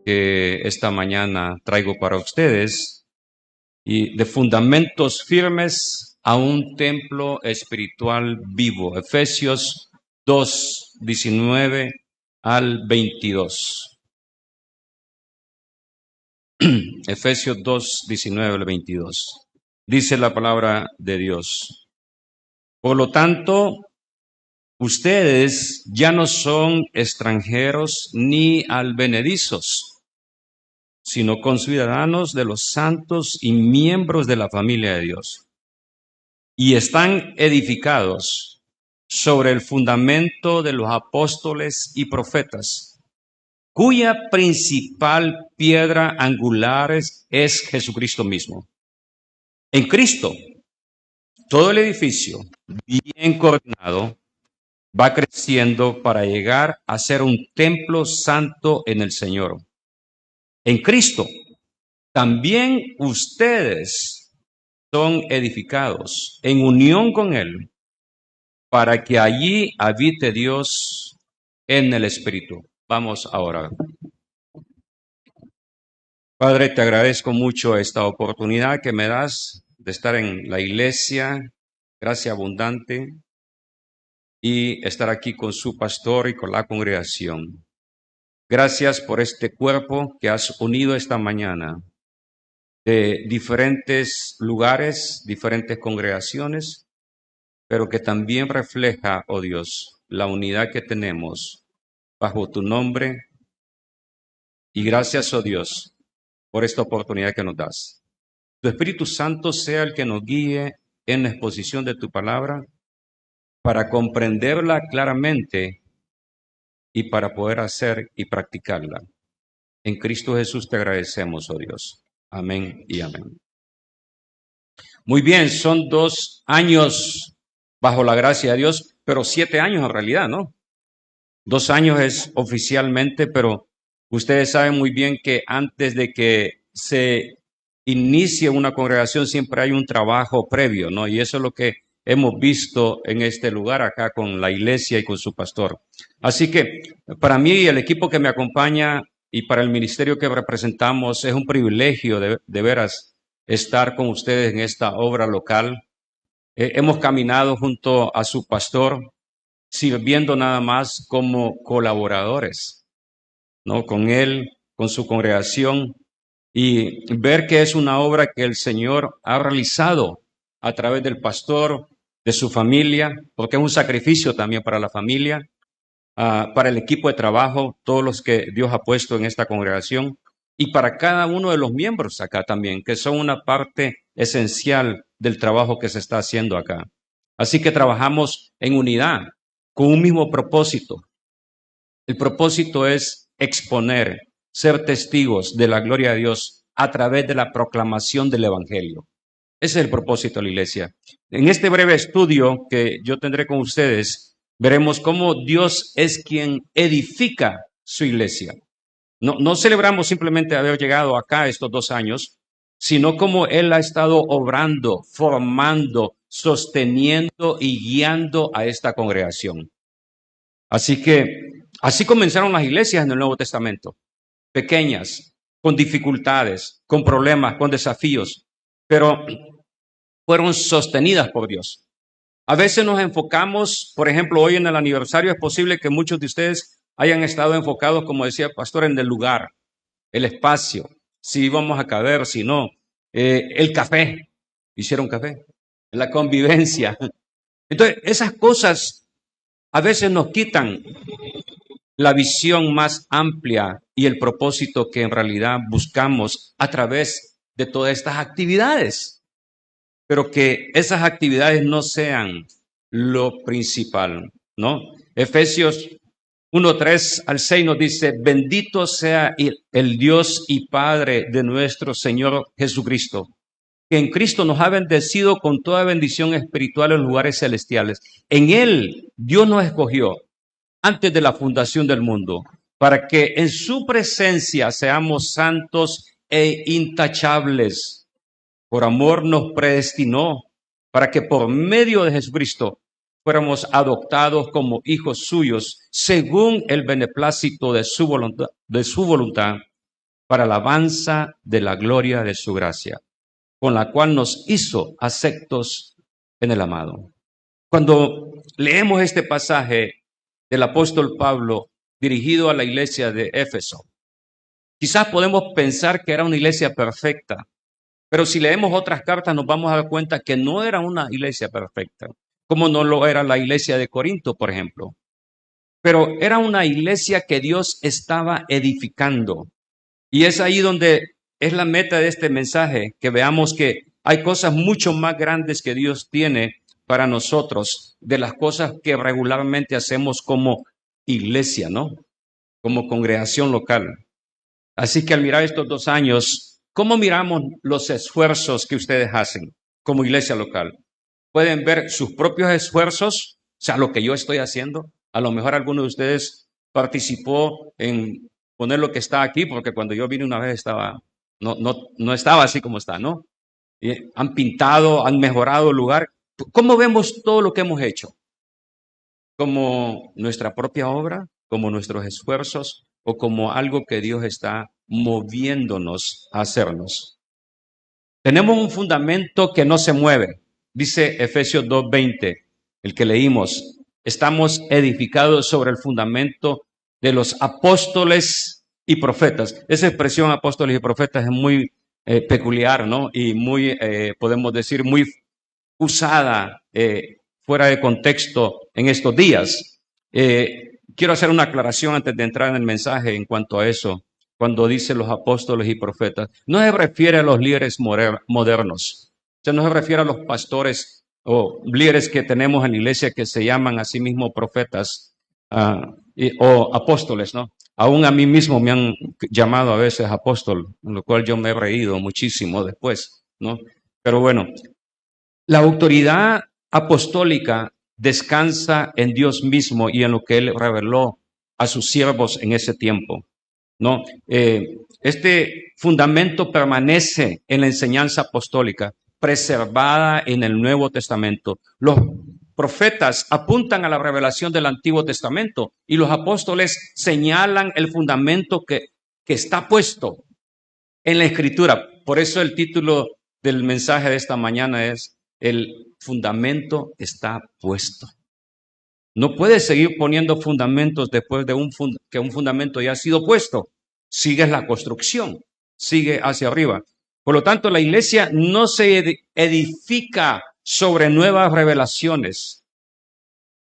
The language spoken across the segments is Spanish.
que esta mañana traigo para ustedes, y de fundamentos firmes a un templo espiritual vivo. Efesios 2, 19 al 22. Efesios 2, 19 al 22. Dice la palabra de Dios: por lo tanto, ustedes ya no son extranjeros ni advenedizos, sino conciudadanos de los santos y miembros de la familia de Dios. Y están edificados sobre el fundamento de los apóstoles y profetas, cuya principal piedra angular es Jesucristo mismo. En Cristo, todo el edificio, bien coordinado, va creciendo para llegar a ser un templo santo en el Señor. En Cristo, también ustedes son edificados en unión con Él, para que allí habite Dios en el Espíritu. Vamos a orar. Padre, te agradezco mucho esta oportunidad que me das de estar en la iglesia, gracia abundante, y estar aquí con su pastor y con la congregación. Gracias por este cuerpo que has unido esta mañana de diferentes lugares, diferentes congregaciones, pero que también refleja, oh Dios, la unidad que tenemos bajo tu nombre. Y gracias, oh Dios, por esta oportunidad que nos das. Tu Espíritu Santo sea el que nos guíe en la exposición de tu palabra para comprenderla claramente y para poder hacer y practicarla. En Cristo Jesús te agradecemos, oh Dios. Amén y amén. Muy bien, son 2 años bajo la gracia de Dios, pero 7 años en realidad, ¿no? 2 años es oficialmente, pero ustedes saben muy bien que antes de que se inicie una congregación siempre hay un trabajo previo, ¿no? Y eso es lo que hemos visto en este lugar acá con la iglesia y con su pastor. Así que para mí y el equipo que me acompaña y para el ministerio que representamos es un privilegio de veras estar con ustedes en esta obra local. Hemos caminado junto a su pastor, sirviendo nada más como colaboradores, ¿no? Con él, con su congregación, y ver que es una obra que el Señor ha realizado a través del pastor, de su familia, porque es un sacrificio también para la familia, para el equipo de trabajo, todos los que Dios ha puesto en esta congregación, y para cada uno de los miembros acá también, que son una parte esencial del trabajo que se está haciendo acá. Así que trabajamos en unidad, con un mismo propósito. El propósito es exponer, ser testigos de la gloria de Dios a través de la proclamación del Evangelio. Ese es el propósito de la iglesia. En este breve estudio que yo tendré con ustedes, veremos cómo Dios es quien edifica su iglesia. No celebramos simplemente haber llegado acá estos 2 años, sino cómo Él ha estado obrando, formando, sosteniendo y guiando a esta congregación. Así que así comenzaron las iglesias en el Nuevo Testamento, pequeñas, con dificultades, con problemas, con desafíos, pero fueron sostenidas por Dios. A veces nos enfocamos, por ejemplo, hoy en el aniversario es posible que muchos de ustedes hayan estado enfocados, como decía el pastor, en el lugar, el espacio, si vamos a caber, si no, el café, hicieron café, la convivencia. Entonces, esas cosas a veces nos quitan la visión más amplia y el propósito que en realidad buscamos a través de todas estas actividades. Pero que esas actividades no sean lo principal, ¿no? Efesios 1:3 al 6 nos dice: bendito sea el Dios y Padre de nuestro Señor Jesucristo, que en Cristo nos ha bendecido con toda bendición espiritual en lugares celestiales. En Él Dios nos escogió antes de la fundación del mundo, para que en su presencia seamos santos e intachables. Por amor nos predestinó para que por medio de Jesucristo fuéramos adoptados como hijos suyos, según el beneplácito de su voluntad, para alabanza de la gloria de su gracia, con la cual nos hizo aceptos en el amado. Cuando leemos este pasaje del apóstol Pablo dirigido a la iglesia de Éfeso, quizás podemos pensar que era una iglesia perfecta, pero si leemos otras cartas nos vamos a dar cuenta que no era una iglesia perfecta, como no lo era la iglesia de Corinto, por ejemplo. Pero era una iglesia que Dios estaba edificando. Y es ahí donde es la meta de este mensaje, que veamos que hay cosas mucho más grandes que Dios tiene para nosotros, de las cosas que regularmente hacemos como iglesia, ¿no? Como congregación local. Así que al mirar estos 2 años, ¿cómo miramos los esfuerzos que ustedes hacen como iglesia local? Pueden ver sus propios esfuerzos, o sea, lo que yo estoy haciendo. A lo mejor alguno de ustedes participó en poner lo que está aquí, porque cuando yo vine una vez estaba, no estaba así como está, ¿no? Y han pintado, han mejorado el lugar. ¿Cómo vemos todo lo que hemos hecho? ¿Como nuestra propia obra, como nuestros esfuerzos o como algo que Dios está moviéndonos a hacernos? Tenemos un fundamento que no se mueve. Dice Efesios 2:20, el que leímos. Estamos edificados sobre el fundamento de los apóstoles y profetas. Esa expresión apóstoles y profetas es muy peculiar, ¿no? Y muy, podemos decir, muy usada fuera de contexto en estos días. Quiero hacer una aclaración antes de entrar en el mensaje en cuanto a eso. Cuando dice los apóstoles y profetas, no se refiere a los líderes modernos, o sea, no se refiere a los pastores o líderes que tenemos en la iglesia que se llaman a sí mismos profetas o apóstoles, ¿no? Aún a mí mismo me han llamado a veces apóstol, en lo cual yo me he reído muchísimo después, ¿no? Pero bueno, la autoridad apostólica descansa en Dios mismo y en lo que Él reveló a sus siervos en ese tiempo, ¿no? Este fundamento permanece en la enseñanza apostólica, preservada en el Nuevo Testamento. Los profetas apuntan a la revelación del Antiguo Testamento y los apóstoles señalan el fundamento que está puesto en la Escritura. Por eso el título del mensaje de esta mañana es: el fundamento está puesto. No puedes seguir poniendo fundamentos después de que un fundamento ya ha sido puesto. Sigues la construcción, sigue hacia arriba. Por lo tanto, la iglesia no se edifica sobre nuevas revelaciones,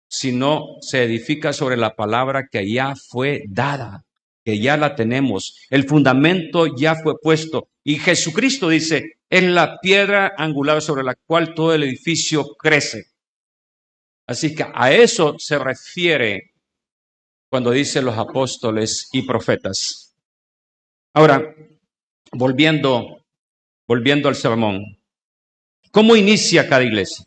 sino se edifica sobre la palabra que ya fue dada, que ya la tenemos. El fundamento ya fue puesto. Y Jesucristo dice, es la piedra angular sobre la cual todo el edificio crece. Así que a eso se refiere cuando dice los apóstoles y profetas. Ahora, volviendo al sermón. ¿Cómo inicia cada iglesia?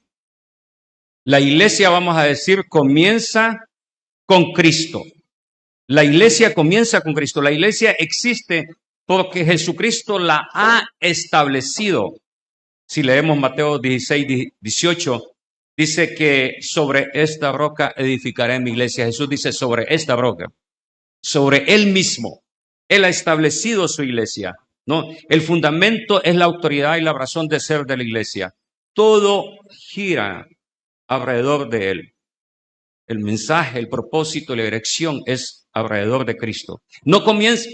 La iglesia, vamos a decir, comienza con Cristo. La iglesia comienza con Cristo. La iglesia existe porque Jesucristo la ha establecido. Si leemos Mateo 16:18, dice que sobre esta roca edificaré mi iglesia. Jesús dice sobre esta roca, sobre Él mismo. Él ha establecido su iglesia, ¿no? El fundamento es la autoridad y la razón de ser de la iglesia. Todo gira alrededor de Él. El mensaje, el propósito, la dirección es alrededor de Cristo. No comienza,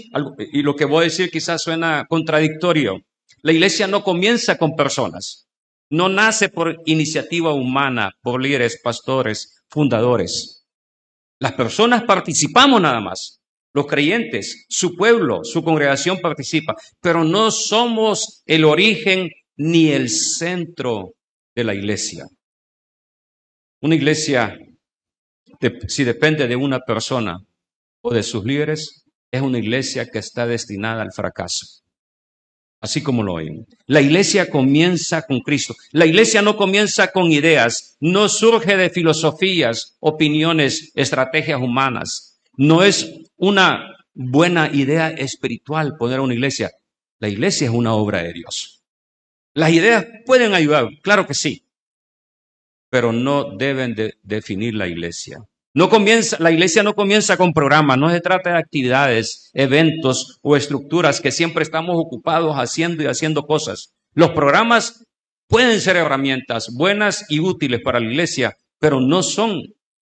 y lo que voy a decir quizás suena contradictorio, la iglesia no comienza con personas, no nace por iniciativa humana, por líderes, pastores, fundadores. Las personas participamos nada más, los creyentes, su pueblo, su congregación participa, pero no somos el origen ni el centro de la iglesia. Una iglesia, si depende de una persona o de sus líderes, es una iglesia que está destinada al fracaso. Así como lo oyen. La iglesia comienza con Cristo. La iglesia no comienza con ideas, no surge de filosofías, opiniones, estrategias humanas. No es una buena idea espiritual poner una iglesia. La iglesia es una obra de Dios. Las ideas pueden ayudar, claro que sí, pero no deben de definir la iglesia. La iglesia no comienza con programas, no se trata de actividades, eventos o estructuras que siempre estamos ocupados haciendo y haciendo cosas. Los programas pueden ser herramientas buenas y útiles para la iglesia, pero no son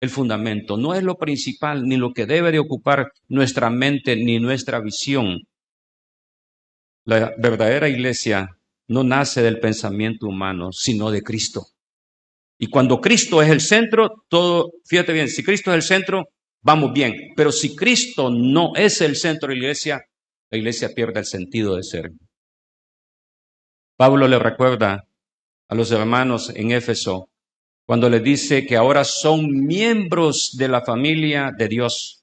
el fundamento, no es lo principal ni lo que debe de ocupar nuestra mente ni nuestra visión. La verdadera iglesia no nace del pensamiento humano, sino de Cristo. Y cuando Cristo es el centro, todo, fíjate bien, si Cristo es el centro, vamos bien. Pero si Cristo no es el centro de la iglesia pierde el sentido de ser. Pablo le recuerda a los hermanos en Éfeso cuando les dice que ahora son miembros de la familia de Dios.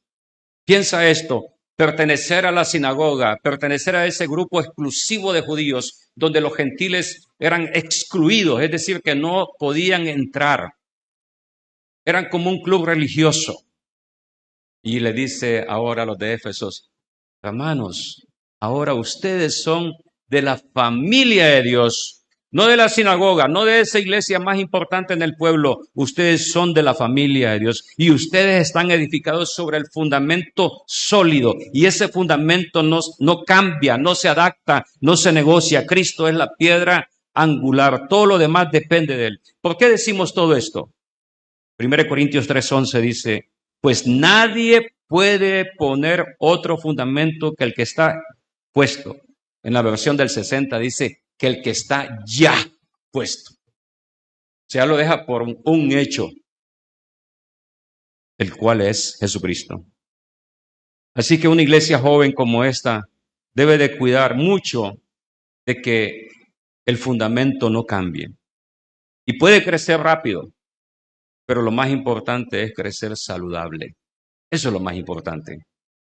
Piensa esto, pertenecer a la sinagoga, pertenecer a ese grupo exclusivo de judíos donde los gentiles eran excluidos, es decir, que no podían entrar. Eran como un club religioso. Y le dice ahora a los de Éfesos, hermanos, ahora ustedes son de la familia de Dios, no de la sinagoga, no de esa iglesia más importante en el pueblo. Ustedes son de la familia de Dios y ustedes están edificados sobre el fundamento sólido. Y ese fundamento no cambia, no se adapta, no se negocia. Cristo es la piedra angular. Todo lo demás depende de Él. ¿Por qué decimos todo esto? 1 Corintios 3:11 dice, pues nadie puede poner otro fundamento que el que está puesto. En la versión del 60 dice que el que está ya puesto. O sea, lo deja por un hecho, el cual es Jesucristo. Así que una iglesia joven como esta debe de cuidar mucho de que el fundamento no cambie. Y puede crecer rápido, pero lo más importante es crecer saludable. Eso es lo más importante.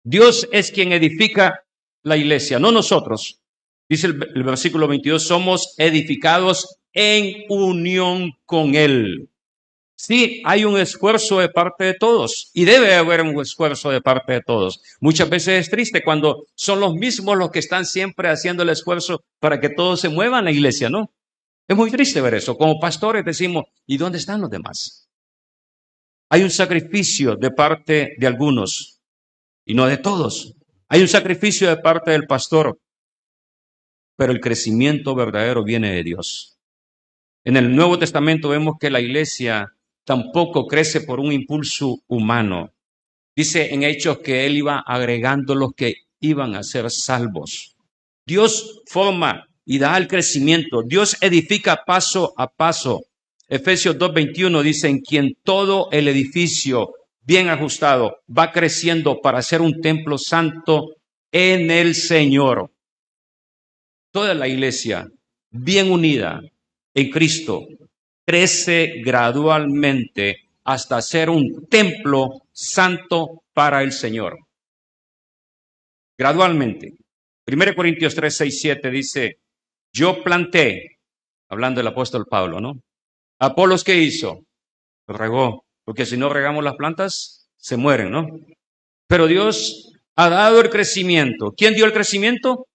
Dios es quien edifica la iglesia, no nosotros. Dice el versículo 22, somos edificados en unión con Él. Sí, hay un esfuerzo de parte de todos y debe haber un esfuerzo de parte de todos. Muchas veces es triste cuando son los mismos los que están siempre haciendo el esfuerzo para que todo se mueva en la iglesia, ¿no? Es muy triste ver eso. Como pastores decimos, ¿y dónde están los demás? Hay un sacrificio de parte de algunos y no de todos. Hay un sacrificio de parte del pastor, pero el crecimiento verdadero viene de Dios. En el Nuevo Testamento vemos que la iglesia tampoco crece por un impulso humano. Dice en Hechos que Él iba agregando los que iban a ser salvos. Dios forma y da el crecimiento. Dios edifica paso a paso. Efesios 2:21 dice, en quien todo el edificio bien ajustado va creciendo para ser un templo santo en el Señor. Toda la iglesia bien unida en Cristo crece gradualmente hasta ser un templo santo para el Señor. Gradualmente. 1 Corintios 3:6-7 dice, yo planté, hablando del apóstol Pablo, ¿no? Apolos, ¿qué hizo? Regó, porque si no regamos las plantas, se mueren, ¿no? Pero Dios ha dado el crecimiento. ¿Quién dio el crecimiento?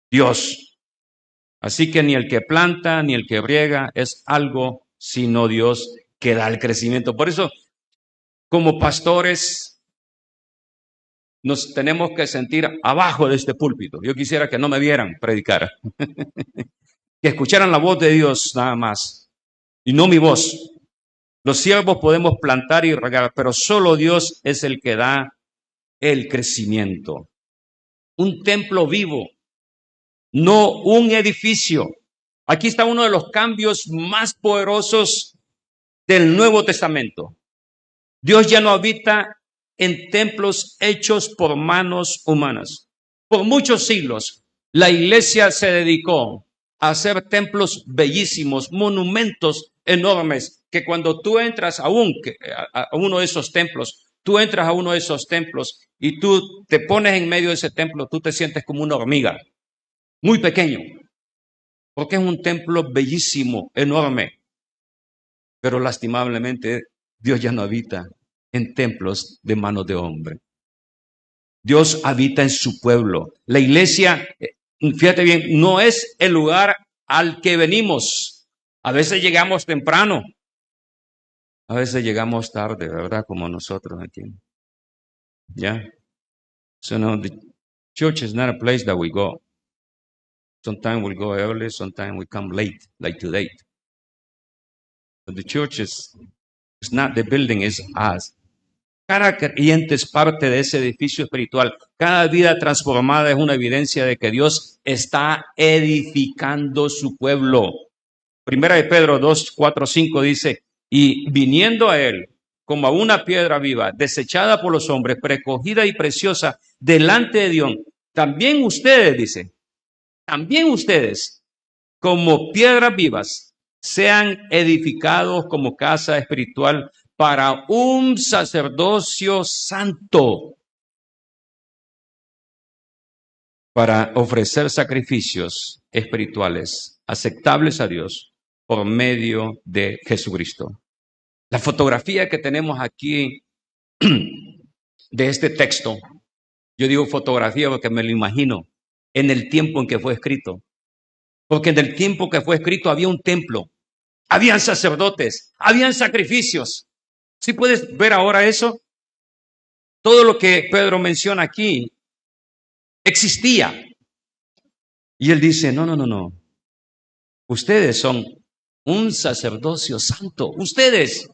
Dios. Así que ni el que planta ni el que riega es algo sino Dios que da el crecimiento. Por eso, como pastores, nos tenemos que sentir abajo de este púlpito. Yo quisiera que no me vieran predicar, que escucharan la voz de Dios nada más y no mi voz. Los siervos podemos plantar y regar, pero solo Dios es el que da el crecimiento. Un templo vivo, no un edificio. Aquí está uno de los cambios más poderosos del Nuevo Testamento. Dios ya no habita en templos hechos por manos humanas. Por muchos siglos, la iglesia se dedicó a hacer templos bellísimos, monumentos enormes, que cuando tú entras a uno de esos templos, tú entras a uno de esos templos y tú te pones en medio de ese templo, tú te sientes como una hormiga, muy pequeño, porque es un templo bellísimo, enorme. Pero lastimablemente Dios ya no habita en templos de manos de hombre. Dios habita en su pueblo. La iglesia, fíjate bien, no es el lugar al que venimos. A veces llegamos temprano. A veces llegamos tarde, ¿verdad? Como nosotros aquí. ¿Ya? So no, the church is not a place that we go. Sometimes we go early, sometimes we come late, like today. But the church is not the building, it's us. Cada creyente es parte de ese edificio espiritual. Cada vida transformada es una evidencia de que Dios está edificando su pueblo. Primera de Pedro 2, 4, 5 dice, y viniendo a él como a una piedra viva, desechada por los hombres, precogida y preciosa delante de Dios, también ustedes, dice, también ustedes, como piedras vivas, sean edificados como casa espiritual para un sacerdocio santo, para ofrecer sacrificios espirituales aceptables a Dios por medio de Jesucristo. La fotografía que tenemos aquí de este texto, yo digo fotografía porque me lo imagino en el tiempo en que fue escrito. Porque en el tiempo que fue escrito había un templo, habían sacerdotes, habían sacrificios. ¿Sí puedes ver ahora eso? Todo lo que Pedro menciona aquí existía. Y él dice, no. Ustedes son un sacerdocio santo. Ustedes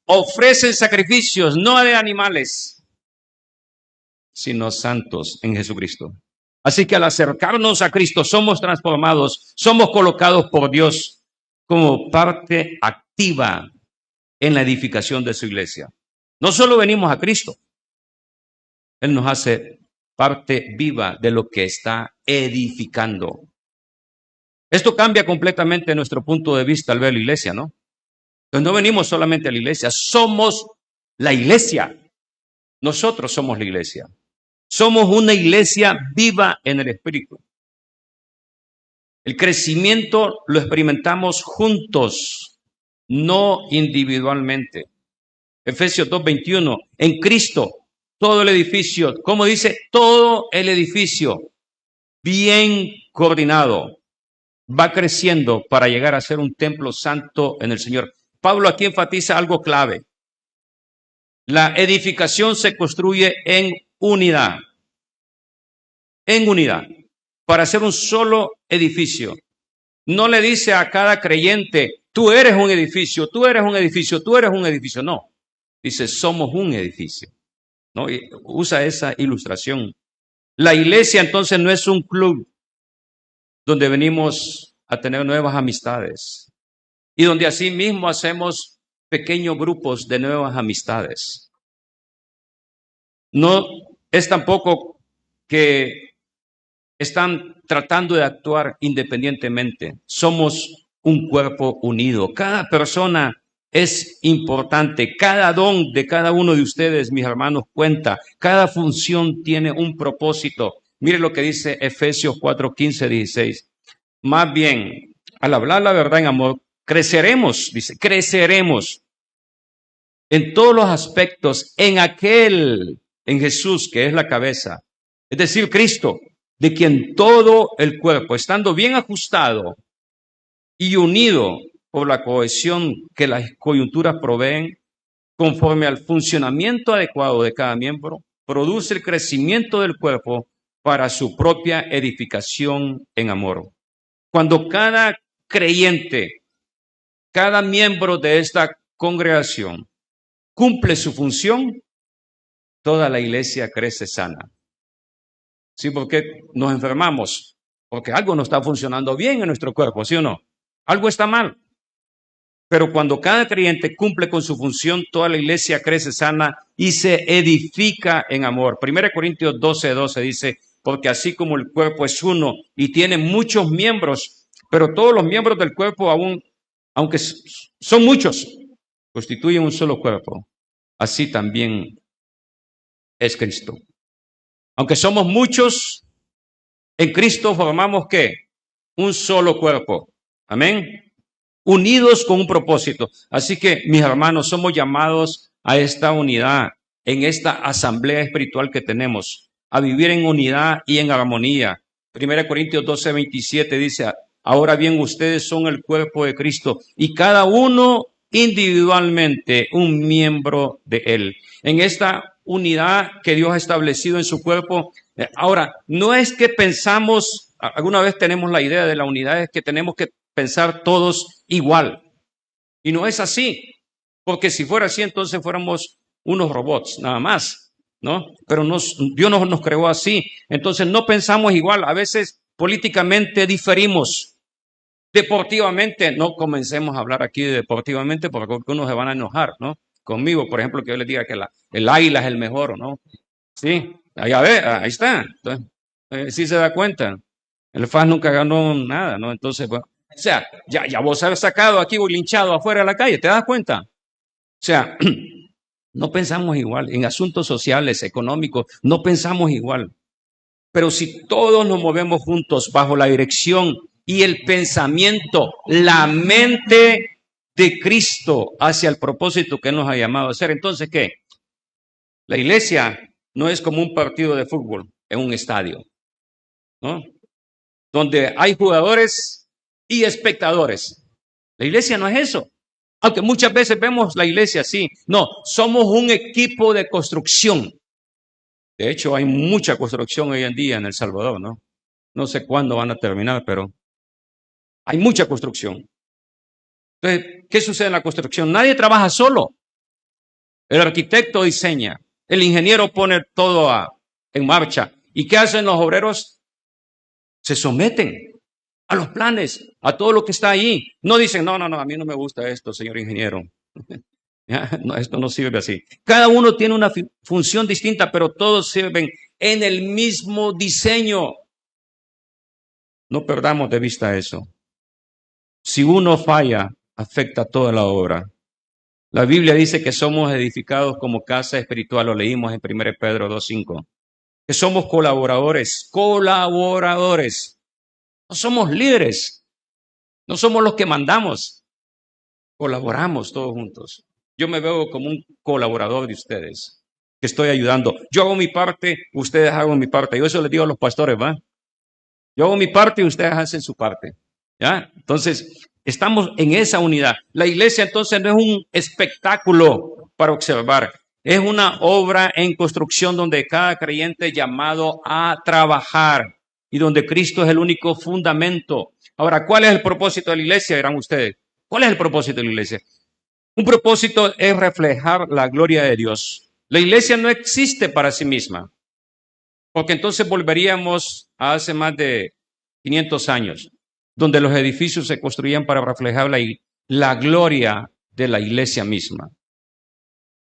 ofrecen sacrificios, no de animales, sino santos en Jesucristo. Así que al acercarnos a Cristo somos transformados, somos colocados por Dios como parte activa en la edificación de su iglesia. No solo venimos a Cristo, Él nos hace parte viva de lo que está edificando. Esto cambia completamente nuestro punto de vista al ver la iglesia, ¿no? Entonces no venimos solamente a la iglesia, somos la iglesia. Nosotros somos la iglesia. Somos una iglesia viva en el Espíritu. El crecimiento lo experimentamos juntos, no individualmente. Efesios 2:21, en Cristo, todo el edificio, ¿cómo dice? Todo el edificio, bien coordinado, va creciendo para llegar a ser un templo santo en el Señor. Pablo aquí enfatiza algo clave. La edificación se construye en unidad, para ser un solo edificio. No le dice a cada creyente, tú eres un edificio, tú eres un edificio, tú eres un edificio. No, dice, somos un edificio. ¿No? Y usa esa ilustración. La iglesia entonces no es un club donde venimos a tener nuevas amistades y donde así mismo hacemos pequeños grupos de nuevas amistades. No es tampoco que están tratando de actuar independientemente. Somos un cuerpo unido. Cada persona es importante. Cada don de cada uno de ustedes, mis hermanos, cuenta. Cada función tiene un propósito. Mire lo que dice Efesios 4, 15, 16. Más bien, al hablar la verdad en amor, creceremos, dice, creceremos en todos los aspectos en Jesús, que es la cabeza. Es decir, Cristo, de quien todo el cuerpo, estando bien ajustado y unido por la cohesión que las coyunturas proveen, conforme al funcionamiento adecuado de cada miembro, produce el crecimiento del cuerpo para su propia edificación en amor. Cuando cada creyente, cada miembro de esta congregación cumple su función, toda la iglesia crece sana. ¿Sí? Porque nos enfermamos, porque algo no está funcionando bien en nuestro cuerpo, ¿sí o no? Algo está mal. Pero cuando cada creyente cumple con su función, toda la iglesia crece sana y se edifica en amor. 1 Corintios 12:12 dice, porque así como el cuerpo es uno y tiene muchos miembros, pero todos los miembros del cuerpo aunque son muchos, constituyen un solo cuerpo. Así también es Cristo. Aunque somos muchos, en Cristo formamos ¿qué? Un solo cuerpo. Amén. Unidos con un propósito. Así que, mis hermanos, somos llamados a esta unidad, en esta asamblea espiritual que tenemos, a vivir en unidad y en armonía. 1 Corintios 12:27 dice, ahora bien, ustedes son el cuerpo de Cristo y cada uno individualmente un miembro de Él. En esta unidad que Dios ha establecido en su cuerpo. Ahora, no es que pensamos, alguna vez tenemos la idea de la unidad, es que tenemos que pensar todos igual. Y no es así, porque si fuera así, entonces fuéramos unos robots, nada más, ¿no? Pero Dios nos creó así. Entonces no pensamos igual, a veces políticamente diferimos. Deportivamente, no comencemos a hablar aquí de deportivamente porque algunos se van a enojar, ¿no? Conmigo, por ejemplo, que yo les diga que el águila es el mejor, ¿no? Sí, allá ve, ahí está. Entonces, sí se da cuenta. El FAS nunca ganó nada, ¿no? Entonces, bueno, o sea, ya vos habés sacado aquí o linchado afuera de la calle, ¿te das cuenta? O sea, no pensamos igual. En asuntos sociales, económicos, no pensamos igual. Pero si todos nos movemos juntos bajo la dirección y el pensamiento, la mente de Cristo hacia el propósito que nos ha llamado a hacer, entonces, ¿qué? La iglesia no es como un partido de fútbol en un estadio, ¿no? Donde hay jugadores y espectadores. La iglesia no es eso. Aunque muchas veces vemos la iglesia así. No, somos un equipo de construcción. De hecho, hay mucha construcción hoy en día en El Salvador, ¿no? No sé cuándo van a terminar, pero hay mucha construcción. Entonces, ¿qué sucede en la construcción? Nadie trabaja solo. El arquitecto diseña, el ingeniero pone todo en marcha. ¿Y qué hacen los obreros? Se someten a los planes, a todo lo que está ahí. No dicen, no, a mí no me gusta esto, señor ingeniero. No, esto no sirve así. Cada uno tiene una función distinta, pero todos sirven en el mismo diseño. No perdamos de vista eso. Si uno falla, afecta toda la obra. La Biblia dice que somos edificados como casa espiritual, lo leímos en 1 Pedro 2:5, que somos colaboradores, no somos líderes, no somos los que mandamos, colaboramos todos juntos. Yo me veo como un colaborador de ustedes, que estoy ayudando. Yo hago mi parte, ustedes hagan mi parte. Yo eso les digo a los pastores, ¿va? Yo hago mi parte y ustedes hacen su parte, ¿ya? Entonces, estamos en esa unidad. La iglesia entonces no es un espectáculo para observar, es una obra en construcción donde cada creyente es llamado a trabajar y donde Cristo es el único fundamento. Ahora, ¿cuál es el propósito de la iglesia? Dirán ustedes. ¿Cuál es el propósito de la iglesia? Un propósito es reflejar la gloria de Dios. La iglesia no existe para sí misma, porque entonces volveríamos a hace más de 500 años, donde los edificios se construían para reflejar la gloria de la iglesia misma.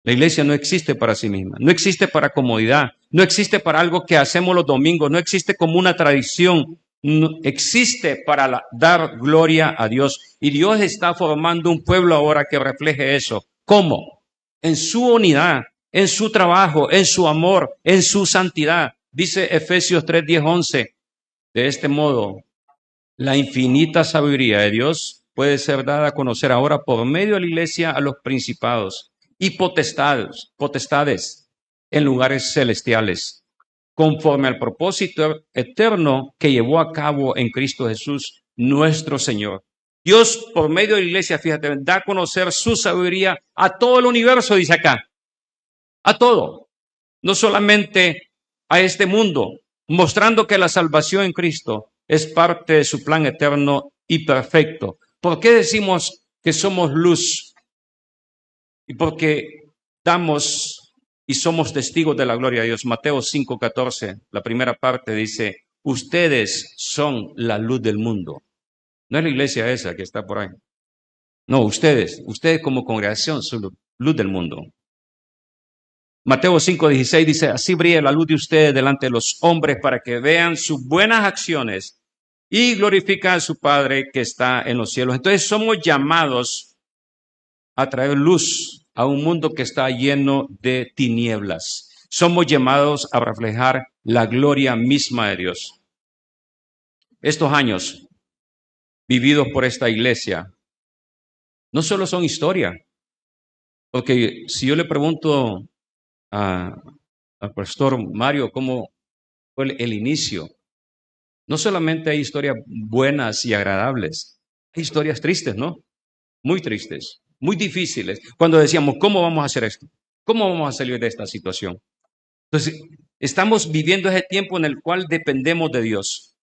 La iglesia no existe para sí misma, no existe para comodidad, no existe para algo que hacemos los domingos, no existe como una tradición, no, existe para dar gloria a Dios. Y Dios está formando un pueblo ahora que refleje eso. ¿Cómo? En su unidad, en su trabajo, en su amor, en su santidad. Dice Efesios 3, 10, 11. De este modo, la infinita sabiduría de Dios puede ser dada a conocer ahora por medio de la iglesia a los principados y potestades en lugares celestiales, conforme al propósito eterno que llevó a cabo en Cristo Jesús, nuestro Señor. Dios, por medio de la iglesia, fíjate, da a conocer su sabiduría a todo el universo, dice acá, a todo, no solamente a este mundo, mostrando que la salvación en Cristo es parte de su plan eterno y perfecto. ¿Por qué decimos que somos luz? Y porque damos y somos testigos de la gloria de Dios. Mateo 5:14, la primera parte dice, ustedes son la luz del mundo. No es la iglesia esa que está por ahí. No, ustedes como congregación son luz del mundo. Mateo 5:16 dice, así brilla la luz de ustedes delante de los hombres para que vean sus buenas acciones y glorifican a su Padre que está en los cielos. Entonces somos llamados a traer luz a un mundo que está lleno de tinieblas. Somos llamados a reflejar la gloria misma de Dios. Estos años vividos por esta iglesia no solo son historia, porque si yo le pregunto al pastor Mario cómo fue el inicio, no solamente hay historias buenas y agradables, hay historias tristes, ¿no? Muy tristes. muy difíciles, cuando decíamos, ¿cómo vamos a hacer esto? ¿Cómo vamos a salir de esta situación? Entonces, estamos viviendo ese tiempo en el cual dependemos de Dios.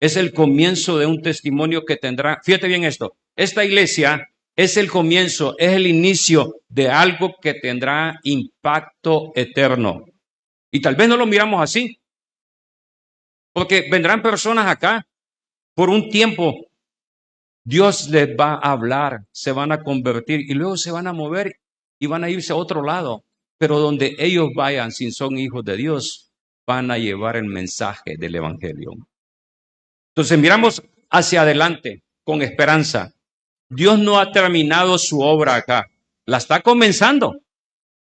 Es el comienzo de un testimonio que tendrá, fíjate bien esto, esta iglesia es el comienzo, es el inicio de algo que tendrá impacto eterno. Y tal vez no lo miramos así, porque vendrán personas acá por un tiempo. Dios les va a hablar, se van a convertir y luego se van a mover y van a irse a otro lado. Pero donde ellos vayan, si son hijos de Dios, van a llevar el mensaje del Evangelio. Entonces miramos hacia adelante con esperanza. Dios no ha terminado su obra acá, la está comenzando.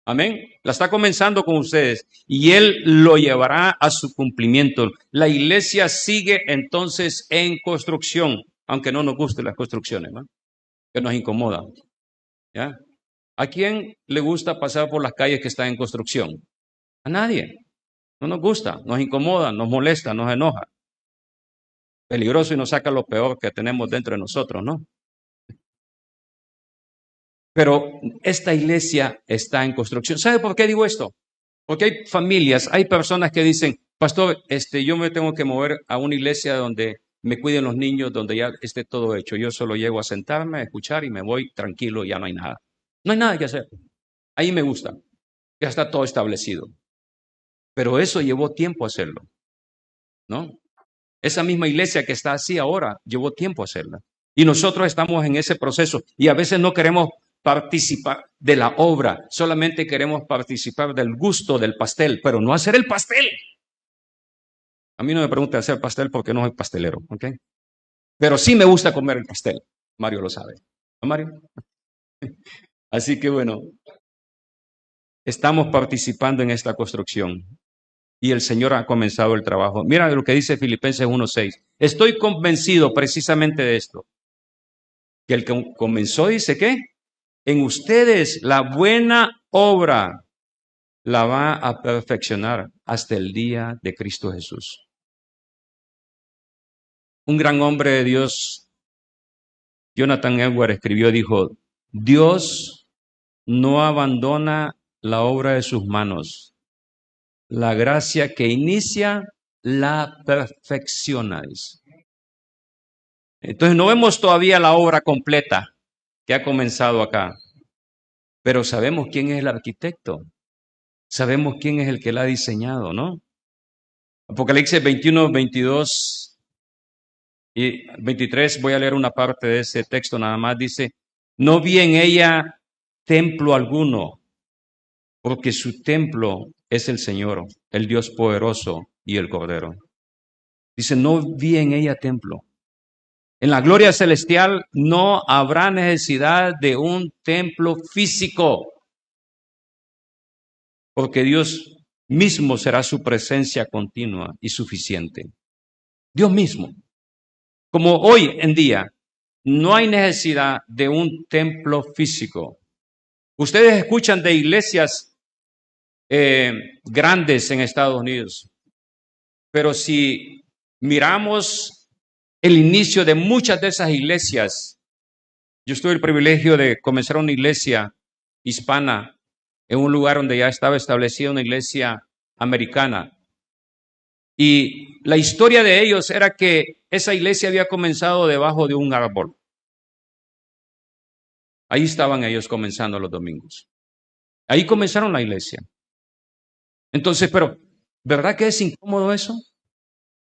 Amén. La está comenzando con ustedes y Él lo llevará a su cumplimiento. La iglesia sigue entonces en construcción, aunque no nos gusten las construcciones, ¿no? Que nos incomodan. ¿Ya? ¿A quién le gusta pasar por las calles que están en construcción? A nadie. No nos gusta, nos incomoda, nos molesta, nos enoja. Peligroso y nos saca lo peor que tenemos dentro de nosotros, ¿no? Pero esta iglesia está en construcción. ¿Sabe por qué digo esto? Porque hay familias, hay personas que dicen, pastor, yo me tengo que mover a una iglesia donde me cuiden los niños, donde ya esté todo hecho. Yo solo llego a sentarme, a escuchar y me voy tranquilo, ya no hay nada. No hay nada que hacer. Ahí me gusta. Ya está todo establecido. Pero eso llevó tiempo hacerlo, ¿no? Esa misma iglesia que está así ahora, llevó tiempo hacerla. Y nosotros estamos en ese proceso y a veces no queremos participar de la obra, solamente queremos participar del gusto del pastel, pero no hacer el pastel. A mí no me pregunte hacer pastel porque no soy pastelero, ¿ok? Pero sí me gusta comer el pastel. Mario lo sabe. ¿No, Mario? Así que bueno, estamos participando en esta construcción y el Señor ha comenzado el trabajo. Mira lo que dice Filipenses 1:6. Estoy convencido precisamente de esto. Que el que comenzó, dice ¿qué? En ustedes la buena obra la va a perfeccionar hasta el día de Cristo Jesús. Un gran hombre de Dios, Jonathan Edwards, escribió, dijo, Dios no abandona la obra de sus manos. La gracia que inicia la perfecciona. Entonces no vemos todavía la obra completa que ha comenzado acá, pero sabemos quién es el arquitecto. Sabemos quién es el que la ha diseñado, ¿no? Apocalipsis 21, 22 y 23, voy a leer una parte de ese texto nada más. Dice, no vi en ella templo alguno, porque su templo es el Señor, el Dios poderoso y el Cordero. Dice, no vi en ella templo. En la gloria celestial no habrá necesidad de un templo físico, porque Dios mismo será su presencia continua y suficiente. Dios mismo. Como hoy en día no hay necesidad de un templo físico. Ustedes escuchan de iglesias grandes en Estados Unidos, pero si miramos el inicio de muchas de esas iglesias, yo tuve el privilegio de comenzar una iglesia hispana en un lugar donde ya estaba establecida una iglesia americana. Y la historia de ellos era que esa iglesia había comenzado debajo de un árbol. Ahí estaban ellos comenzando los domingos. Ahí comenzaron la iglesia. Entonces, pero, ¿verdad que es incómodo eso?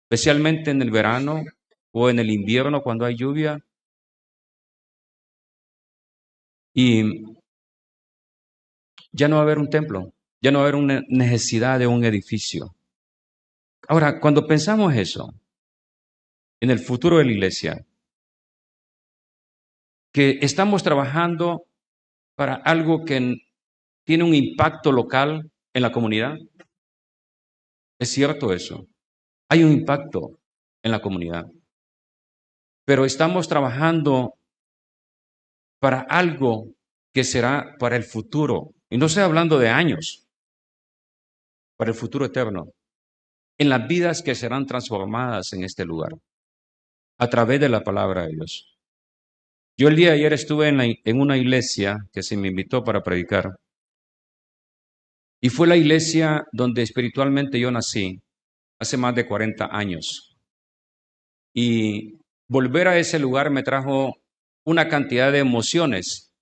Especialmente en el verano o en el invierno cuando hay lluvia. Y ya no va a haber un templo, ya no va a haber una necesidad de un edificio. Ahora, cuando pensamos eso, en el futuro de la iglesia, que estamos trabajando para algo que tiene un impacto local en la comunidad, es cierto eso. Hay un impacto en la comunidad, pero estamos trabajando para algo que será para el futuro. Y no estoy hablando de años, para el futuro eterno. En las vidas que serán transformadas en este lugar, a través de la palabra de Dios. Yo el día de ayer estuve en una iglesia que se me invitó para predicar y fue la iglesia donde espiritualmente yo nací hace más de 40 años. Y volver a ese lugar me trajo una cantidad de emociones,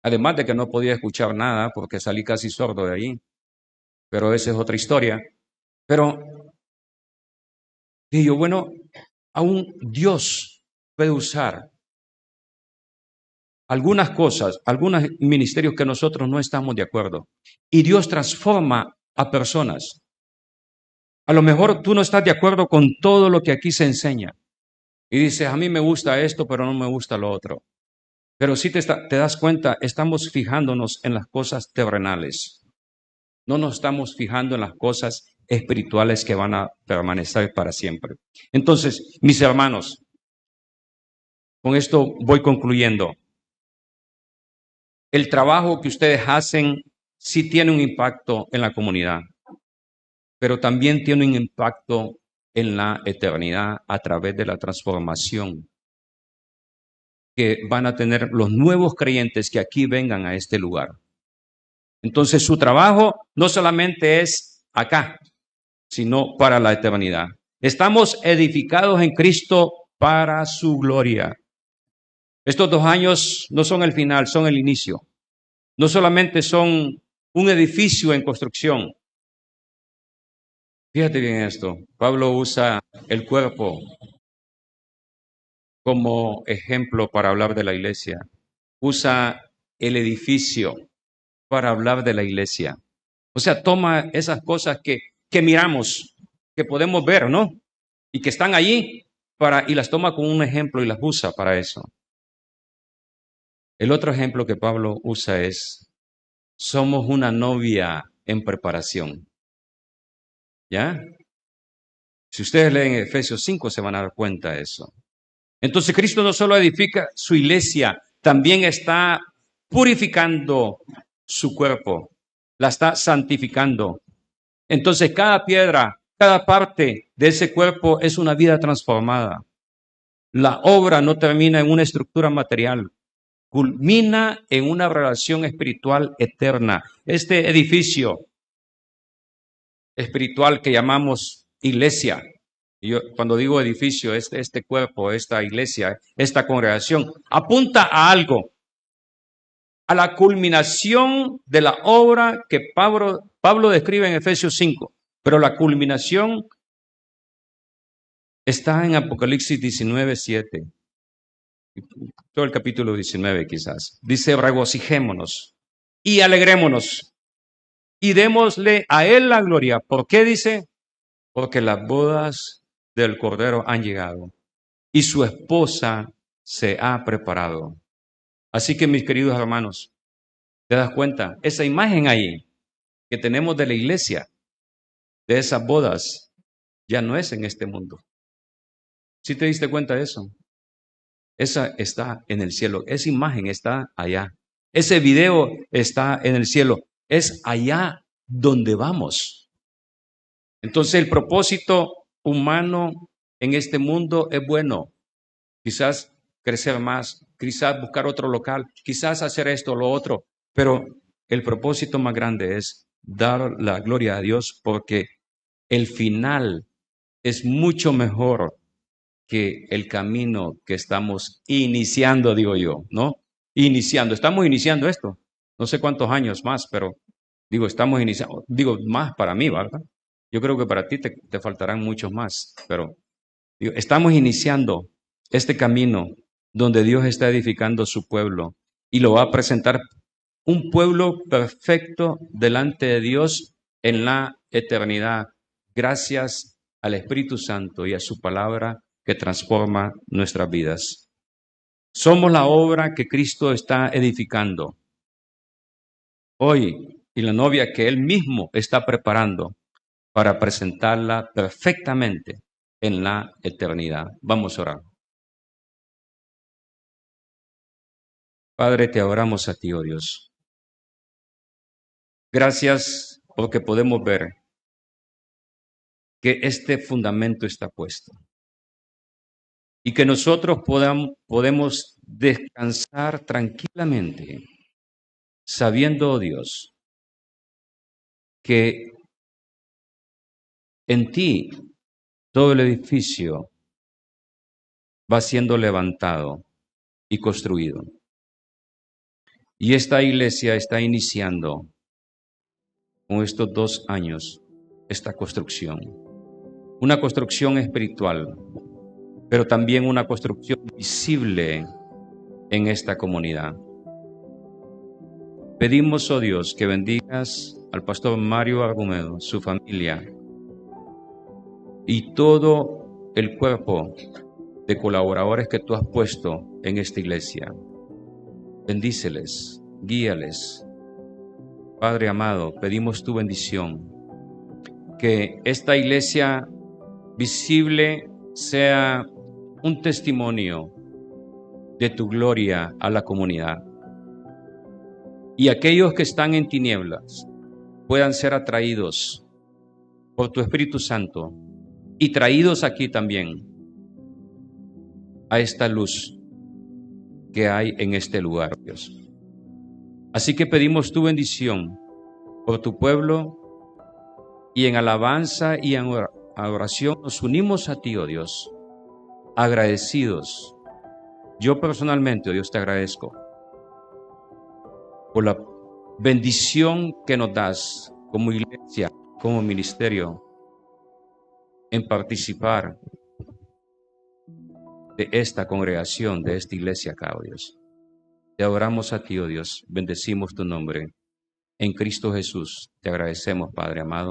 además de que no podía escuchar nada porque salí casi sordo de allí, pero esa es otra historia. Pero dije yo, bueno, aún Dios puede usar algunas cosas, algunos ministerios que nosotros no estamos de acuerdo. Y Dios transforma a personas. A lo mejor tú no estás de acuerdo con todo lo que aquí se enseña. Y dices, a mí me gusta esto, pero no me gusta lo otro. Pero si te das cuenta, estamos fijándonos en las cosas terrenales. No nos estamos fijando en las cosas espirituales que van a permanecer para siempre. Entonces, mis hermanos, con esto voy concluyendo. El trabajo que ustedes hacen sí tiene un impacto en la comunidad, pero también tiene un impacto en la eternidad a través de la transformación que van a tener los nuevos creyentes que aquí vengan a este lugar. Entonces su trabajo no solamente es acá, sino para la eternidad. Estamos edificados en Cristo para su gloria. Estos 2 años no son el final, son el inicio. No solamente son un edificio en construcción. Fíjate bien esto. Pablo usa el cuerpo como ejemplo para hablar de la iglesia. Usa el edificio para hablar de la iglesia. O sea, toma esas cosas que miramos, que podemos ver, ¿no? Y que están allí y las toma como un ejemplo y las usa para eso. El otro ejemplo que Pablo usa es, somos una novia en preparación. ¿Ya? Si ustedes leen Efesios 5 se van a dar cuenta de eso. Entonces Cristo no solo edifica su iglesia, también está purificando su cuerpo, la está santificando. Entonces cada piedra, cada parte de ese cuerpo es una vida transformada. La obra no termina en una estructura material, culmina en una relación espiritual eterna. Este edificio espiritual que llamamos iglesia, yo cuando digo edificio, este cuerpo, esta iglesia, esta congregación, apunta a algo, a la culminación de la obra que Pablo describe en Efesios 5, pero la culminación está en Apocalipsis 19:7, todo el capítulo 19 quizás. Dice, regocijémonos y alegrémonos y démosle a él la gloria. ¿Por qué dice? Porque las bodas del Cordero han llegado y su esposa se ha preparado. Así que mis queridos hermanos, ¿te das cuenta? Esa imagen ahí que tenemos de la iglesia, de esas bodas, ya no es en este mundo. ¿Sí te diste cuenta de eso? Esa está en el cielo, esa imagen está allá. Ese video está en el cielo, es allá donde vamos. Entonces el propósito humano en este mundo es bueno. Quizás crecer más, quizás buscar otro local, quizás hacer esto o lo otro, pero el propósito más grande es dar la gloria a Dios porque el final es mucho mejor que el camino que estamos iniciando, digo yo, ¿no? Estamos iniciando esto. No sé cuántos años más, pero digo, estamos iniciando, digo, más para mí, ¿verdad? Yo creo que para ti te faltarán muchos más, pero digo, estamos iniciando este camino donde Dios está edificando su pueblo y lo va a presentar un pueblo perfecto delante de Dios en la eternidad, gracias al Espíritu Santo y a su palabra que transforma nuestras vidas. Somos la obra que Cristo está edificando hoy y la novia que Él mismo está preparando para presentarla perfectamente en la eternidad. Vamos a orar. Padre, te adoramos a ti, oh Dios. Gracias porque podemos ver que este fundamento está puesto y que nosotros podemos descansar tranquilamente, sabiendo, oh Dios, que en ti todo el edificio va siendo levantado y construido. Y esta iglesia está iniciando con estos 2 años esta construcción. Una construcción espiritual, pero también una construcción visible en esta comunidad. Pedimos, oh Dios, que bendigas al pastor Mario Argumedo, su familia y todo el cuerpo de colaboradores que tú has puesto en esta iglesia. Bendíceles, guíales. Padre amado, pedimos tu bendición, que esta iglesia visible sea un testimonio de tu gloria a la comunidad. Y aquellos que están en tinieblas puedan ser atraídos por tu Espíritu Santo y traídos aquí también a esta luz que hay en este lugar, Dios. Así que pedimos tu bendición por tu pueblo y en alabanza y en adoración nos unimos a ti, oh Dios, agradecidos. Yo personalmente, oh Dios, te agradezco por la bendición que nos das como iglesia, como ministerio, en participar de esta congregación, de esta iglesia acá, oh Dios. Te adoramos a ti, oh Dios, bendecimos tu nombre. En Cristo Jesús te agradecemos, Padre amado.